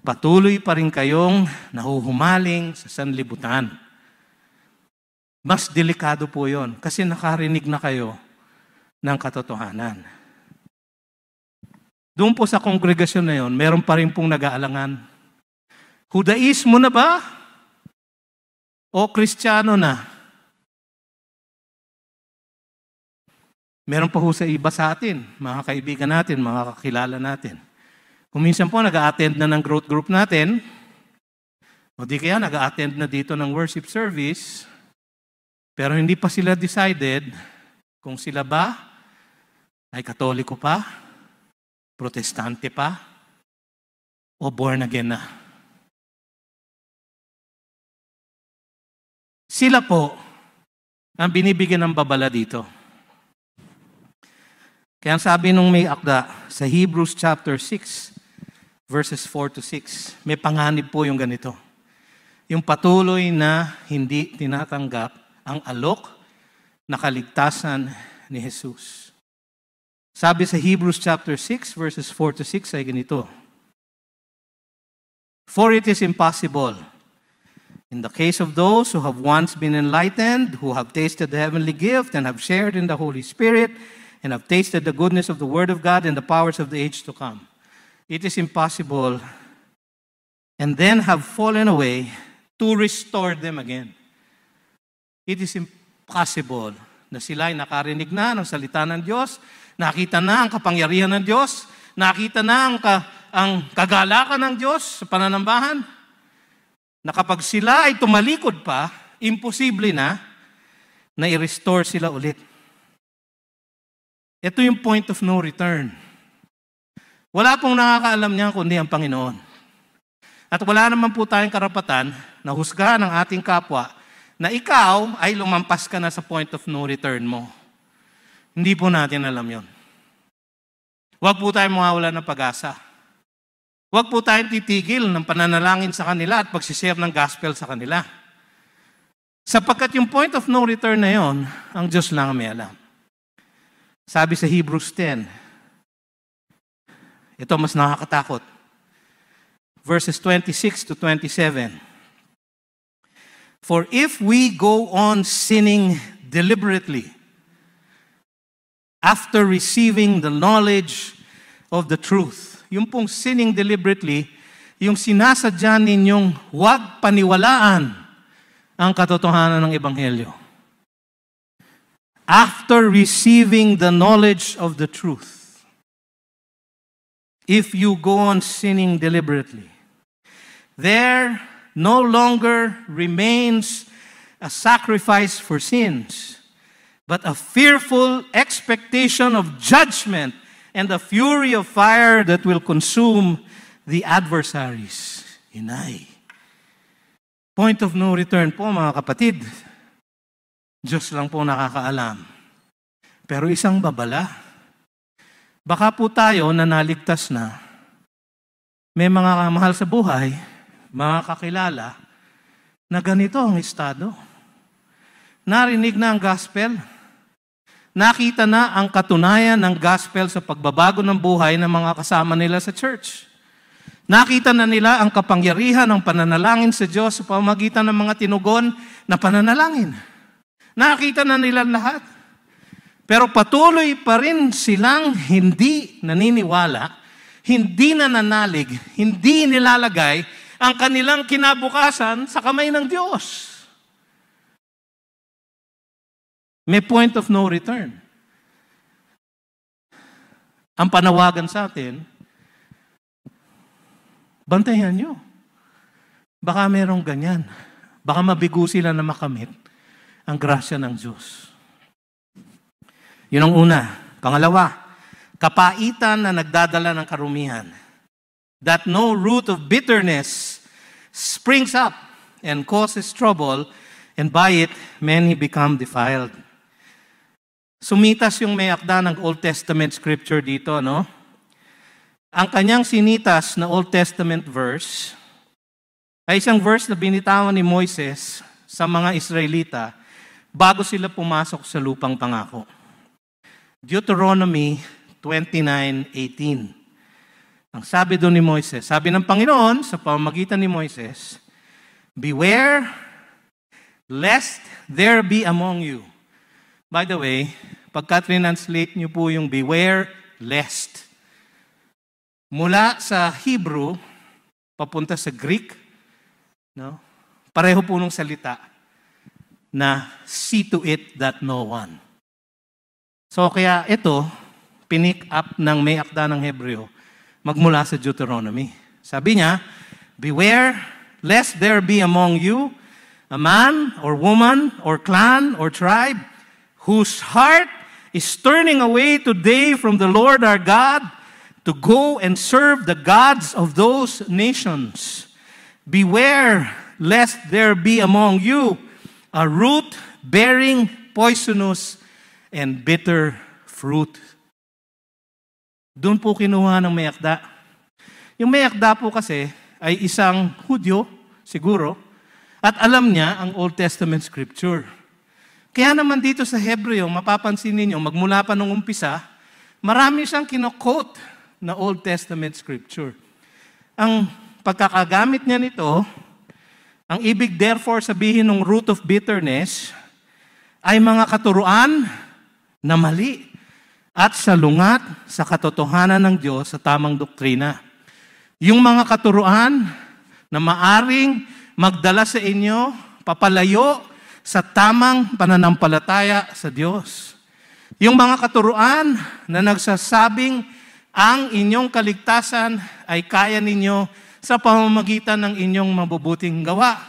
Patuloy pa rin kayong nahuhumaling sa sanlibutan. Mas delikado po yon kasi nakarinig na kayo ng katotohanan. Doon po sa kongregasyon na yon, meron pa rin pong nag-aalangan. Hudaismo na ba? O Kristiyano na? Meron pa ho sa iba sa atin, mga kaibigan natin, mga kakilala natin. Kung minsan po nag-a-attend na ng growth group natin, o di kaya nag-a-attend na dito ng worship service, pero hindi pa sila decided kung sila ba ay Katoliko pa, Protestante pa, o born again na. Sila po ang binibigyan ng babala dito. Kaya sabi nung may akda sa Hebrews chapter 6, verses 4-6, may panganib po yung ganito. Yung patuloy na hindi tinatanggap ang alok na kaligtasan ni Jesus. Sabi sa Hebrews chapter 6, verses 4-6 ay ganito. For it is impossible, in the case of those who have once been enlightened, who have tasted the heavenly gift and have shared in the Holy Spirit, and have tasted the goodness of the Word of God and the powers of the age to come. It is impossible, and then have fallen away, to restore them again. It is impossible na sila ay nakarinig na ng salita ng Diyos, nakita na ang kapangyarihan ng Diyos, nakita na ang kagalakan ng Diyos sa pananambahan, na kapag sila ay tumalikod pa, imposible na i-restore sila ulit. Ito yung point of no return. Wala pong nakakaalam niyan kundi ang Panginoon. At wala naman po tayong karapatan na husgahan ng ating kapwa na ikaw ay lumampas ka na sa point of no return mo. Hindi po natin alam yon. Huwag po tayong mawawala ng pag-asa. Huwag po tayong titigil ng pananalangin sa kanila at pagsishare ng gospel sa kanila. Sapagkat yung point of no return na yon, ang Diyos lang ang may alam. Sabi sa Hebrews 10, ito mas nakakatakot. Verses 26-27. For if we go on sinning deliberately, after receiving the knowledge of the truth, yung pong sinning deliberately, yung sinasadya ninyong huwag paniwalaan ang katotohanan ng Ebanghelyo. After receiving the knowledge of the truth, if you go on sinning deliberately, there no longer remains a sacrifice for sins, but a fearful expectation of judgment and the fury of fire that will consume the adversaries. Inay. Point of no return po, mga kapatid. Diyos lang po nakakaalam. Pero isang babala, baka po tayo na naligtas na, may mga mahal sa buhay, mga kakilala, na ganito ang estado. Narinig na ang gospel. Nakita na ang katunayan ng gospel sa pagbabago ng buhay ng mga kasama nila sa church. Nakita na nila ang kapangyarihan ng pananalangin sa Diyos sa pamamagitan ng mga tinugon na pananalangin. Nakita na nila lahat. Pero patuloy pa rin silang hindi naniniwala, hindi nananalig, hindi nilalagay ang kanilang kinabukasan sa kamay ng Diyos. May point of no return. Ang panawagan sa atin, bantayan nyo. Baka merong ganyan. Baka mabigo sila na makamit ang grasya ng Diyos. Yun ang una. Pangalawa, kapaitan na nagdadala ng karumihan. That no root of bitterness springs up and causes trouble, and by it, many become defiled. Sumitas yung may akda ng Old Testament scripture dito, no? Ang kanyang sinitas na Old Testament verse ay isang verse na binitawan ni Moises sa mga Israelita bago sila pumasok sa lupang pangako. Deuteronomy 29:18. Ang sabi doon ni Moises, sabi ng Panginoon sa pamamagitan ni Moises, beware lest there be among you. By the way, pagka translate niyo po yung beware lest, mula sa Hebrew, papunta sa Greek, no? Pareho po nung salita na see to it that no one. So kaya ito, pinick up ng may akda ng Hebreo, magmula sa Deuteronomy. Sabi niya, beware lest there be among you a man or woman or clan or tribe whose heart is turning away today from the Lord our God to go and serve the gods of those nations. Beware lest there be among you a root bearing poisonous and bitter fruit. Doon po kinuha ng may akda. Yung may akda po kasi ay isang Hudyo, siguro, at alam niya ang Old Testament scripture. Kaya naman dito sa Hebreo, mapapansin ninyo, magmula pa nung umpisa, marami siyang kino-quote na Old Testament scripture. Ang pagkakagamit niya nito, ang ibig therefore sabihin ng root of bitterness, ay mga katuruan na mali at salungat sa katotohanan ng Diyos sa tamang doktrina. Yung mga katuruan na maaring magdala sa inyo, papalayo sa tamang pananampalataya sa Diyos. Yung mga katuruan na nagsasabing ang inyong kaligtasan ay kaya ninyo sa pamamagitan ng inyong mabubuting gawa.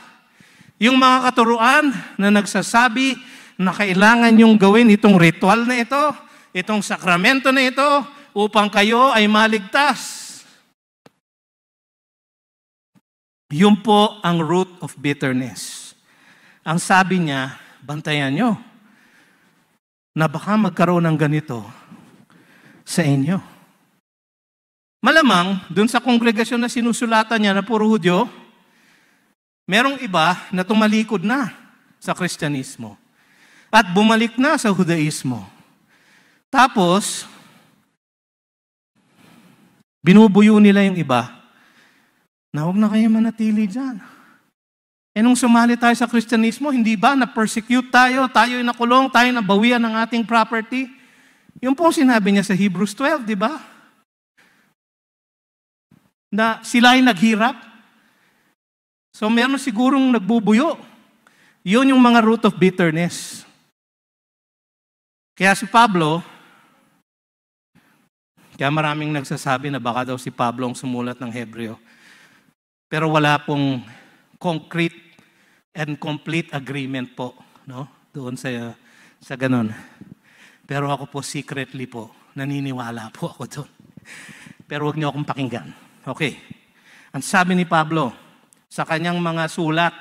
Yung mga katuruan na nagsasabi na kailangan nyong gawin itong ritual na ito, itong sakramento na ito, upang kayo ay maligtas. Yun po ang root of bitterness. Ang sabi niya, bantayan nyo, na baka magkaroon ng ganito sa inyo. Malamang, dun sa kongregasyon na sinusulatan niya na puro Hudyo, merong iba na tumalikod na sa Kristyanismo at bumalik na sa Hudaismo. Tapos, binubuyo nila yung iba na huwag na kayo manatili dyan. E nung sumali tayo sa Kristyanismo, hindi ba na-persecute tayo, tayo'y nakulong, tayo nabawian ng ating property? Yung po sinabi niya sa Hebrews 12, di ba? na sila ay naghirap. So meron sigurong nagbubuyo. Yun yung mga root of bitterness. Kaya si Pablo, kaya maraming nagsasabi na baka daw si Pablo ang sumulat ng Hebreo. Pero wala pong concrete and complete agreement po, no? Doon sa ganun. Pero ako po secretly po, naniniwala po ako doon. Pero huwag niyo akong pakinggan. Okay. Ang sabi ni Pablo sa kanyang mga sulat,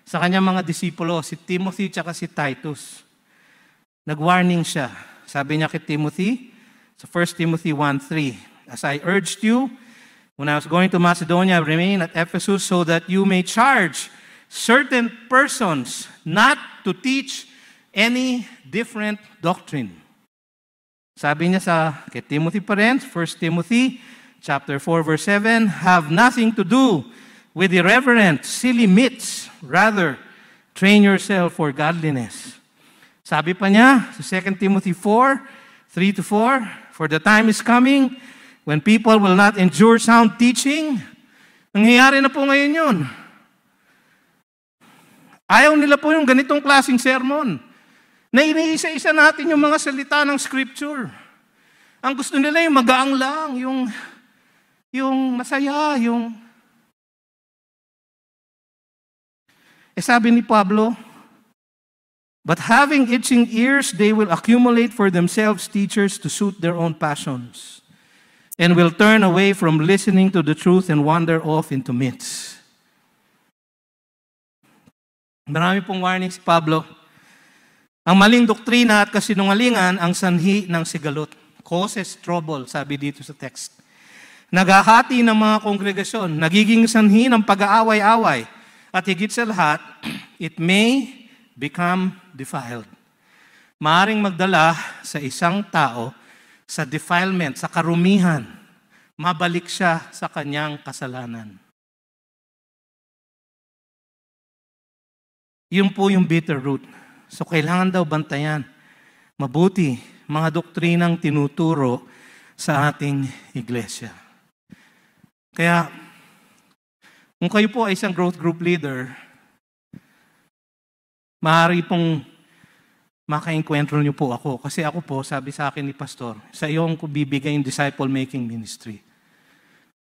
sa kanyang mga disipulo, si Timothy at si Titus, nag-warning siya. Sabi niya kay Timothy, sa 1 Timothy 1:3, as I urged you, when I was going to Macedonia, I remained at Ephesus so that you may charge certain persons not to teach any different doctrine. Sabi niya kay Timothy pa rin, 1 Timothy chapter 4, verse 7, have nothing to do with irreverent, silly myths. Rather, train yourself for godliness. Sabi pa niya sa 2 Timothy 4, 3-4, for the time is coming when people will not endure sound teaching. Nangyayari na po ngayon yun. Ayaw nila po yung ganitong klaseng sermon. Na iniisa-isa natin yung mga salita ng Scripture. Ang gusto nila yung magaang lang, yung masaya, yung... sabi ni Pablo, but having itching ears, they will accumulate for themselves teachers to suit their own passions, and will turn away from listening to the truth and wander off into myths. Marami pong warning si Pablo. Ang maling doktrina at kasinungalingan ang sanhi ng sigalot. Causes trouble, sabi dito sa text. Naghahati ng mga kongregasyon, nagiging sanhi ng pag-aaway-away. At higit sa lahat, it may become defiled. Maaring magdala sa isang tao sa defilement, sa karumihan. Mabalik siya sa kanyang kasalanan. Yun po yung bitter root. So kailangan daw bantayan. Mabuti, mga doktrinang tinuturo sa ating iglesia. Kaya, kung kayo po ay isang growth group leader, maaari pong makaenkwentro niyo po ako. Kasi ako po, sabi sa akin ni Pastor, sa iyong ko bibigay yung disciple-making ministry.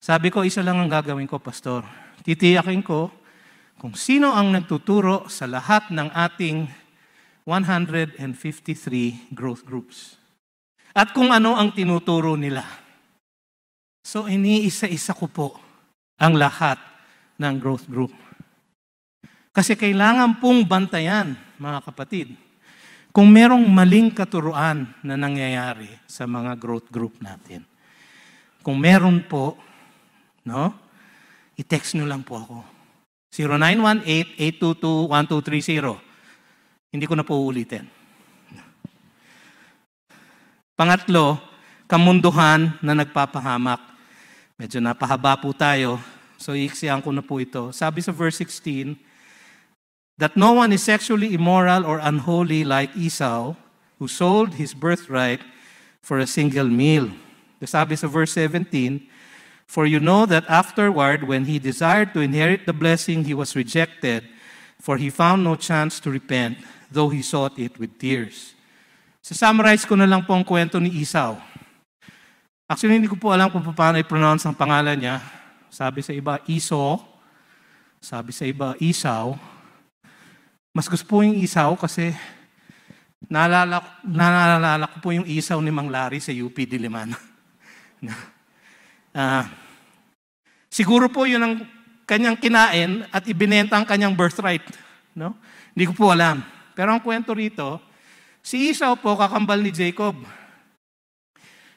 Sabi ko, isa lang ang gagawin ko, Pastor. Titiyakin ko kung sino ang nagtuturo sa lahat ng ating 153 growth groups. At kung ano ang tinuturo nila. So, iniisa-isa ko po ang lahat ng growth group. Kasi kailangan pong bantayan, mga kapatid, kung merong maling katuruan na nangyayari sa mga growth group natin. Kung meron po, no, i-text nyo lang po ako. 0918-822-1230. Hindi ko na po uulitin. Pangatlo, kamunduhan na nagpapahamak. Medyo napahaba po tayo. So, iiksiyan ko na po ito. Sabi sa verse 16, that no one is sexually immoral or unholy like Esau, who sold his birthright for a single meal. Sabi sa verse 17, for you know that afterward, when he desired to inherit the blessing, he was rejected, for he found no chance to repent, though he sought it with tears. Summarize ko na lang po ang kwento ni Esau. Actually, hindi ko po alam kung paano i-pronounce ang pangalan niya. Sabi sa iba, Esau. Sabi sa iba, Esau. Mas gusto po yung Esau kasi naalala ko po yung Esau ni Mang Larry sa UP Diliman. Siguro po yun ang kanyang kinain at ibinenta ang kanyang birthright. No? Hindi ko po alam. Pero ang kwento rito, si Esau po kakambal ni Jacob.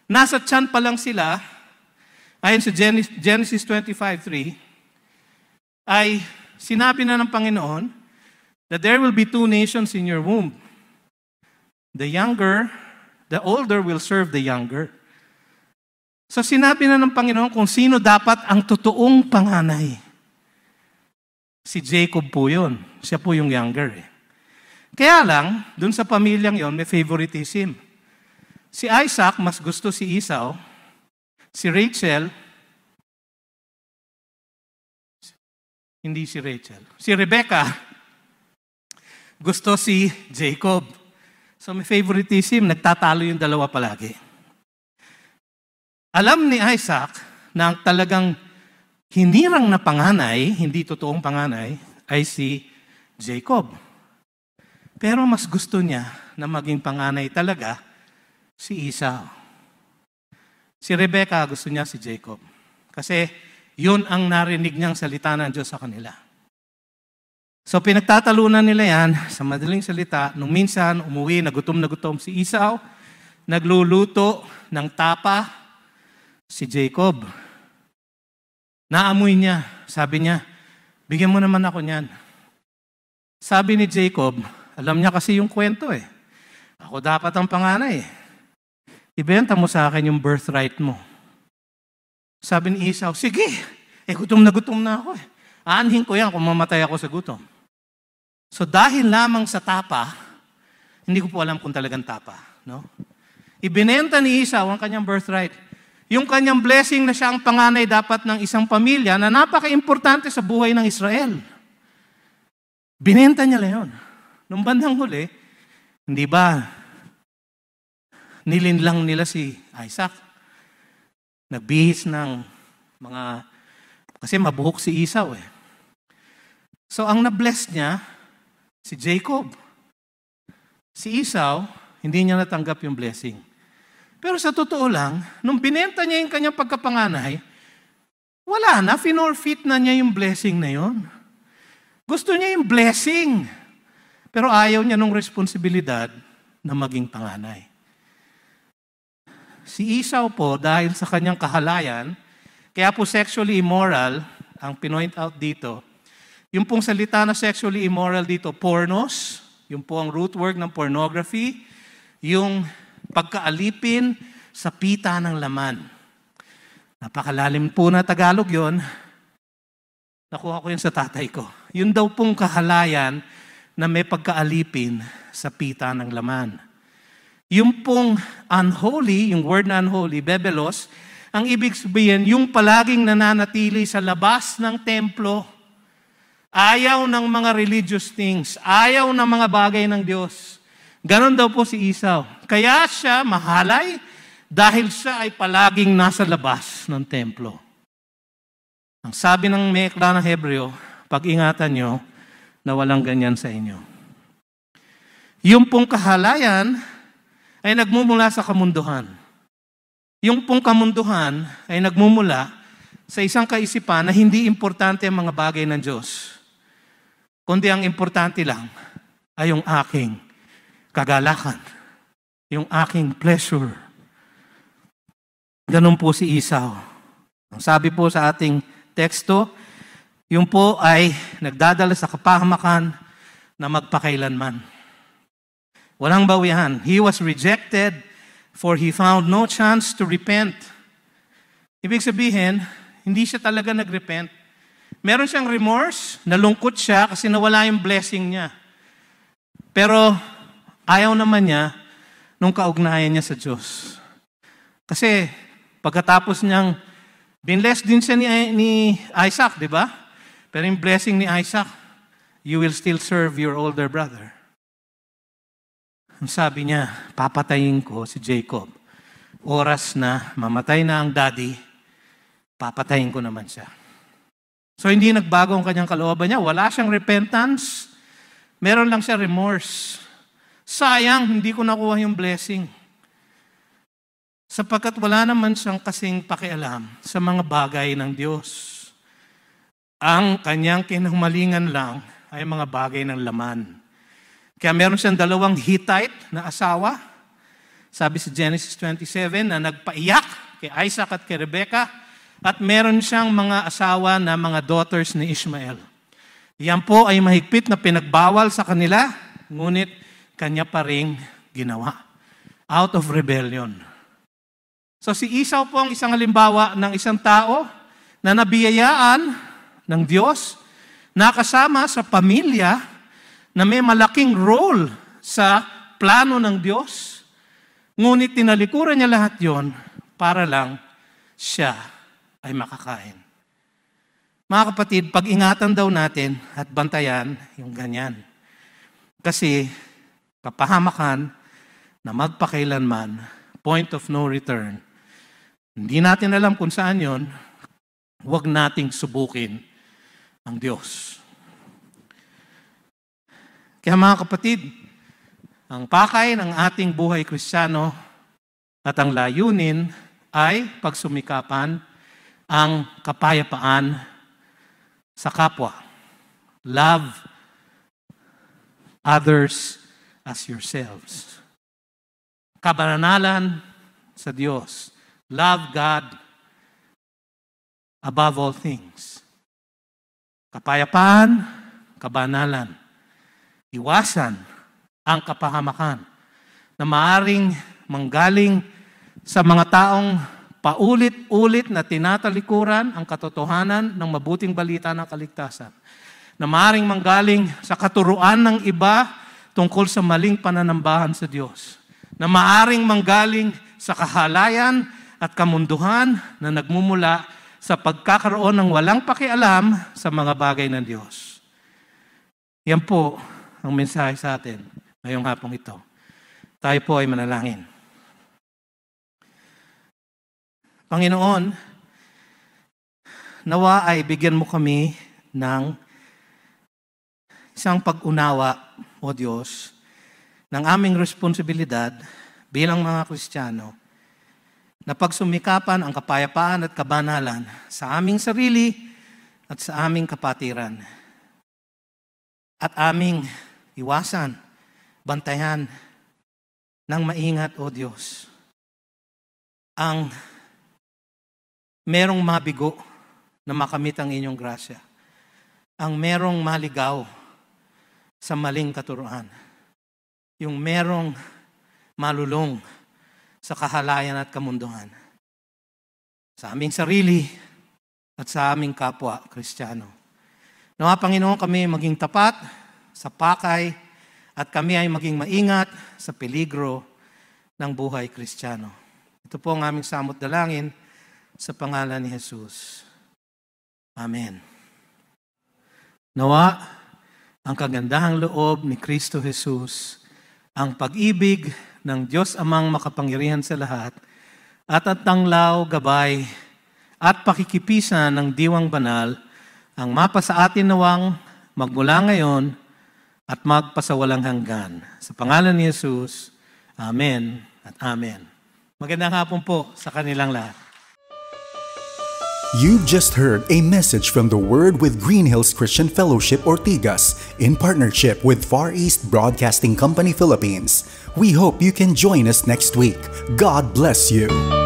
Nasa tiyan pa lang sila, ayon sa Genesis 25:3, ay sinabi na ng Panginoon that there will be two nations in your womb. The older will serve the younger. So sinabi na ng Panginoon kung sino dapat ang totoong panganay. Si Jacob po yun. Siya po yung younger. Kaya lang, dun sa pamilyang yon may favoritism. Si Isaac, mas gusto si Esau. Si Rachel, hindi si Rachel. Si Rebecca, gusto si Jacob. So may favoritism, nagtatalo yung dalawa palagi. Alam ni Isaac na ang talagang hinirang na panganay, hindi totoong panganay, ay si Jacob. Pero mas gusto niya na maging panganay talaga si Esau. Si Rebecca gusto niya si Jacob. Kasi yun ang narinig niyang salita ng Diyos sa kanila. So pinagtatalunan nila yan sa madaling salita. Nung minsan umuwi, na gutom si Esau, nagluluto ng tapa si Jacob. Naamoy niya. Sabi niya, bigyan mo naman ako niyan. Sabi ni Jacob, alam niya kasi yung kwento eh. Ako dapat ang panganay eh. Ibenta mo sa akin yung birthright mo. Sabi ni Esau, sige, gutom na ako eh. Aanhin ko yan kung mamatay ako sa gutom. So dahil lamang sa tapa, hindi ko po alam kung talagang tapa. No? Ibinenta ni Esau ang kanyang birthright. Yung kanyang blessing na siya ang panganay dapat ng isang pamilya na napaka-importante sa buhay ng Israel. Binenta niya yun. Nung bandang huli, hindi ba nilinlang nila si Isaac? Nagbihis ng mga, kasi mabuhok si Esau eh. So ang na-bless niya, si Jacob. Si Esau, hindi niya natanggap yung blessing. Pero sa totoo lang, nung binenta niya yung kanyang pagkapanganay, wala na, finorfeit na niya yung blessing na yon. Gusto niya yung blessing. Pero ayaw niya nung responsibilidad na maging panganay. Si Esau po, dahil sa kanyang kahalayan, kaya po sexually immoral, ang pinoint out dito, yung pong salita na sexually immoral dito, pornos, yung po ang root word ng pornography, yung pagkaalipin sa pita ng laman. Napakalalim po na Tagalog yon. Nakuha ko yun sa tatay ko. Yun daw pong kahalayan na may pagkaalipin sa pita ng laman. Yung pong unholy, yung word na unholy, bebelos, ang ibig sabihin, yung palaging nananatili sa labas ng templo, ayaw ng mga religious things, ayaw ng mga bagay ng Diyos. Ganon daw po si Esau. Kaya siya mahalay dahil siya ay palaging nasa labas ng templo. Ang sabi ng Mekla ng Hebreo, pag-ingatan nyo na walang ganyan sa inyo. Yung pong kahalayan ay nagmumula sa kamunduhan. Yung pong kamunduhan ay nagmumula sa isang kaisipan na hindi importante ang mga bagay ng Diyos. Kundi ang importante lang ay yung aking kagalakan, yung aking pleasure. Ganun po si Esau. Ang sabi po sa ating teksto, yung po ay nagdadala sa kapahamakan na magpakailanman. Walang bawihan. He was rejected for he found no chance to repent. Ibig sabihin, hindi siya talaga nagrepent. Meron siyang remorse, nalungkot siya kasi nawala yung blessing niya. Pero ayaw naman niya nung kaugnayan niya sa Diyos. Kasi pagkatapos niyang binless din siya ni Isaac, di ba? Pero yung blessing ni Isaac, you will still serve your older brother. Ang sabi niya, papatayin ko si Jacob. Oras na mamatay na ang daddy, papatayin ko naman siya. So hindi nagbago ang kanyang kalooban niya. Wala siyang repentance. Meron lang siya remorse. Sayang, hindi ko nakuha yung blessing. Sapagkat wala naman siyang kasing pakialam sa mga bagay ng Diyos. Ang kanyang kinahumalingan lang ay mga bagay ng laman. Kaya meron siyang 2 Hittite na asawa. Sabi sa Genesis 27 na nagpaiyak kay Isaac at kay Rebecca. At meron siyang mga asawa na mga daughters ni Ishmael. Yan po ay mahigpit na pinagbawal sa kanila, ngunit kanya pa ring ginawa. Out of rebellion. So si Esau po ang isang halimbawa ng isang tao na nabiyayaan ng Diyos, nakasama sa pamilya na may malaking role sa plano ng Diyos, ngunit tinalikuran niya lahat yon para lang siya ay makakain. Mga kapatid, pag-ingatan daw natin at bantayan yung ganyan. Kasi kapahamakan na magpakailanman, point of no return. Hindi natin alam kung saan yon, huwag nating subukin ang Diyos. Kaya mga kapatid, ang pakay ng ating buhay Kristiyano at ang layunin ay pagsumikapan ang kapayapaan sa kapwa. Love others as yourselves. Kabanalan sa Diyos. Love God above all things. Kapayapaan, kabanalan. Iwasan ang kapahamakan na maaring manggaling sa mga taong paulit-ulit na tinatalikuran ang katotohanan ng mabuting balita ng kaligtasan. Na maaring manggaling sa katuruan ng iba tungkol sa maling pananambahan sa Diyos. Na maaring manggaling sa kahalayan at kamunduhan na nagmumula sa pagkakaroon ng walang pakialam sa mga bagay ng Diyos. Yan po ang mensahe sa atin ngayong hapong ito. Tayo po ay manalangin. Panginoon, nawa ay bigyan mo kami ng isang pag-unawa, O Diyos, ng aming responsibilidad bilang mga Kristiyano na pagsumikapan ang kapayapaan at kabanalan sa aming sarili at sa aming kapatiran. At aming iwasan, bantayan ng maingat, O Diyos, ang merong mabigo na makamit ang inyong grasya. Ang merong maligaw sa maling katuruan. Yung merong malulong sa kahalayan at kamunduhan. Sa aming sarili at sa aming kapwa Kristiyano. Nawa Panginoon kami maging tapat sa pakay at kami ay maging maingat sa peligro ng buhay Kristiyano. Ito po ang aming samot dalangin sa pangalan ni Jesus. Amen. Nawa ang kagandahang loob ni Kristo Jesus, ang pag-ibig ng Diyos Amang makapangyarihan sa lahat, at ang tanglaw, gabay, at pakikipisan ng Diwang Banal, ang mapa sa atin nawang magmula ngayon at magpasawalang hanggan. Sa pangalan ni Jesus, Amen at Amen. Magandang hapon po sa kanilang lahat. You've just heard a message from the Word with Green Hills Christian Fellowship Ortigas in partnership with Far East Broadcasting Company Philippines. We hope you can join us next week. God bless you.